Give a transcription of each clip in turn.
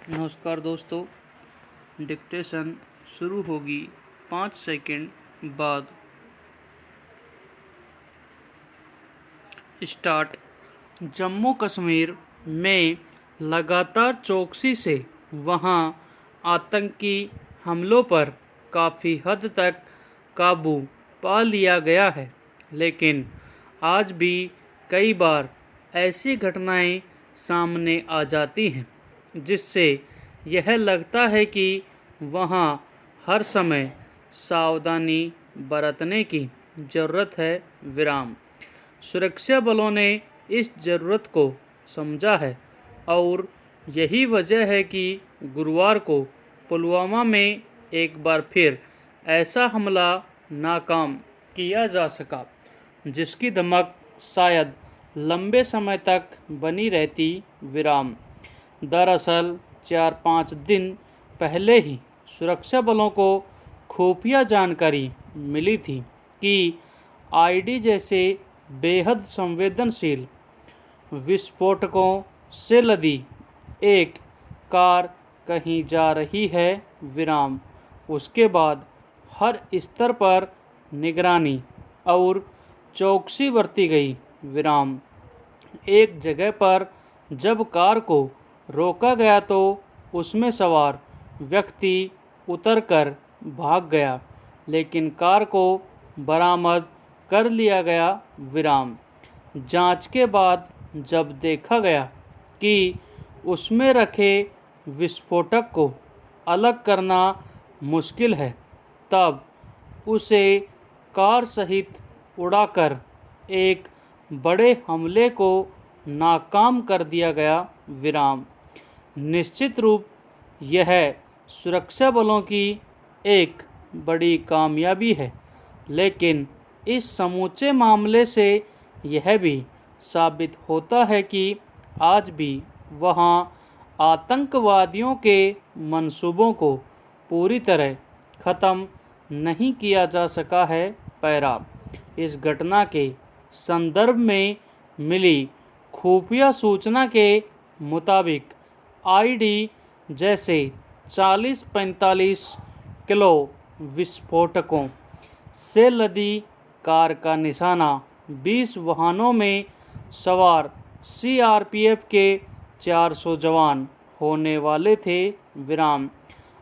नमस्कार दोस्तों। डिक्टेशन शुरू होगी 5 सेकंड बाद। स्टार्ट। जम्मू कश्मीर में लगातार चौकसी से वहां आतंकी हमलों पर काफ़ी हद तक काबू पा लिया गया है, लेकिन आज भी कई बार ऐसी घटनाएं सामने आ जाती हैं जिससे यह लगता है कि वहां हर समय सावधानी बरतने की ज़रूरत है। विराम। सुरक्षा बलों ने इस ज़रूरत को समझा है और यही वजह है कि गुरुवार को पुलवामा में एक बार फिर ऐसा हमला नाकाम किया जा सका जिसकी धमक शायद लंबे समय तक बनी रहती। विराम। दरअसल 4-5 दिन पहले ही सुरक्षा बलों को खुफिया जानकारी मिली थी कि आईडी जैसे बेहद संवेदनशील विस्फोटकों से लदी एक कार कहीं जा रही है। विराम। उसके बाद हर स्तर पर निगरानी और चौकसी बरती गई। विराम। एक जगह पर जब कार को रोका गया तो उसमें सवार व्यक्ति उतरकर भाग गया, लेकिन कार को बरामद कर लिया गया। विराम। जांच के बाद जब देखा गया कि उसमें रखे विस्फोटक को अलग करना मुश्किल है, तब उसे कार सहित उड़ाकर एक बड़े हमले को नाकाम कर दिया गया। विराम। निश्चित रूप यह सुरक्षा बलों की एक बड़ी कामयाबी है, लेकिन इस समूचे मामले से यह भी साबित होता है कि आज भी वहां आतंकवादियों के मंसूबों को पूरी तरह ख़त्म नहीं किया जा सका है। पैरा। इस घटना के संदर्भ में मिली खुफिया सूचना के मुताबिक आईडी जैसे 40-45 किलो विस्फोटकों से लदी कार का निशाना 20 वाहनों में सवार सीआरपीएफ के 400 जवान होने वाले थे। विराम।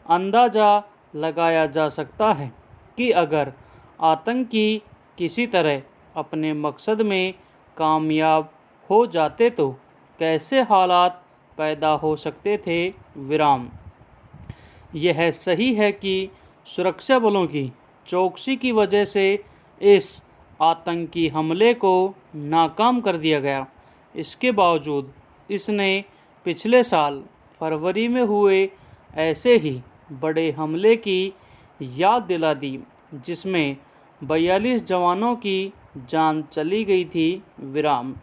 अंदाज़ा लगाया जा सकता है कि अगर आतंकी किसी तरह अपने मकसद में कामयाब हो जाते तो कैसे हालात पैदा हो सकते थे। विराम। यह सही है कि सुरक्षा बलों की चौकसी की वजह से इस आतंकी हमले को नाकाम कर दिया गया। इसके बावजूद इसने पिछले साल फरवरी में हुए ऐसे ही बड़े हमले की याद दिला दी जिसमें 42 जवानों की जान चली गई थी। विराम।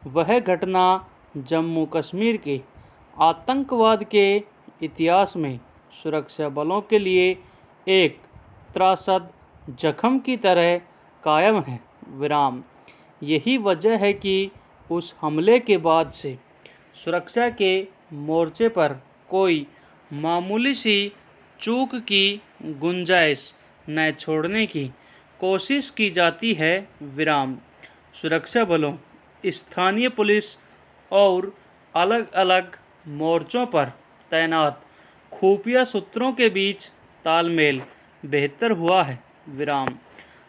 वह घटना जम्मू कश्मीर के आतंकवाद के इतिहास में सुरक्षा बलों के लिए एक त्रासद जख्म की तरह कायम है। विराम। यही वजह है कि उस हमले के बाद से सुरक्षा के मोर्चे पर कोई मामूली सी चूक की गुंजाइश न छोड़ने की कोशिश की जाती है। विराम। सुरक्षा बलों, स्थानीय पुलिस और अलग अलग मोर्चों पर तैनात खुफिया सूत्रों के बीच तालमेल बेहतर हुआ है। विराम।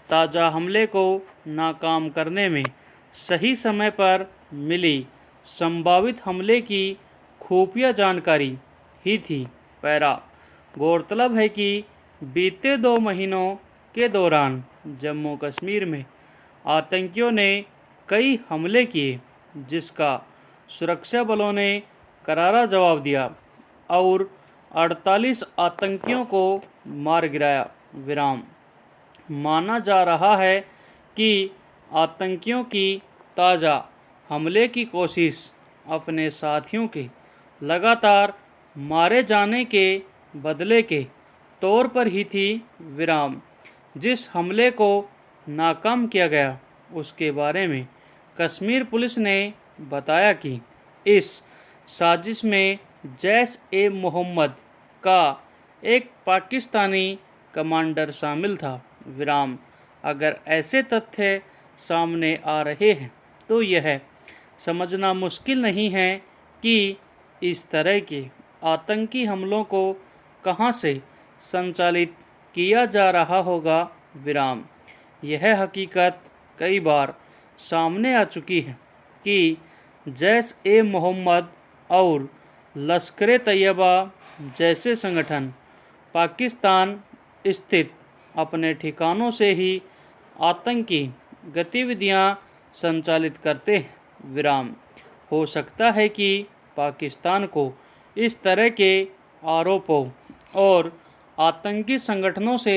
ताज़ा हमले को नाकाम करने में सही समय पर मिली संभावित हमले की खुफिया जानकारी ही थी। पैरा। गौरतलब है कि बीते 2 महीनों के दौरान जम्मू कश्मीर में आतंकियों ने कई हमले किए, जिसका सुरक्षा बलों ने करारा जवाब दिया और 48 आतंकियों को मार गिराया। विराम। माना जा रहा है कि आतंकियों की ताज़ा हमले की कोशिश अपने साथियों के लगातार मारे जाने के बदले के तौर पर ही थी। विराम। जिस हमले को नाकाम किया गया उसके बारे में कश्मीर पुलिस ने बताया कि इस साजिश में जैश ए मोहम्मद का एक पाकिस्तानी कमांडर शामिल था। विराम। अगर ऐसे तथ्य सामने आ रहे हैं तो यह समझना मुश्किल नहीं है कि इस तरह के आतंकी हमलों को कहां से संचालित किया जा रहा होगा। विराम। यह हकीकत कई बार सामने आ चुकी है कि जैश ए मोहम्मद और लश्कर तैयबा जैसे संगठन पाकिस्तान स्थित अपने ठिकानों से ही आतंकी गतिविधियां संचालित करते हैं। विराम। हो सकता है कि पाकिस्तान को इस तरह के आरोपों और आतंकी संगठनों से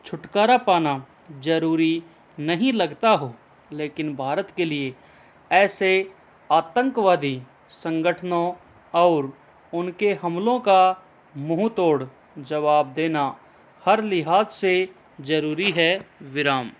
छुटकारा पाना जरूरी नहीं लगता हो, लेकिन भारत के लिए ऐसे आतंकवादी संगठनों और उनके हमलों का मुंह तोड़ जवाब देना हर लिहाज से जरूरी है। विराम।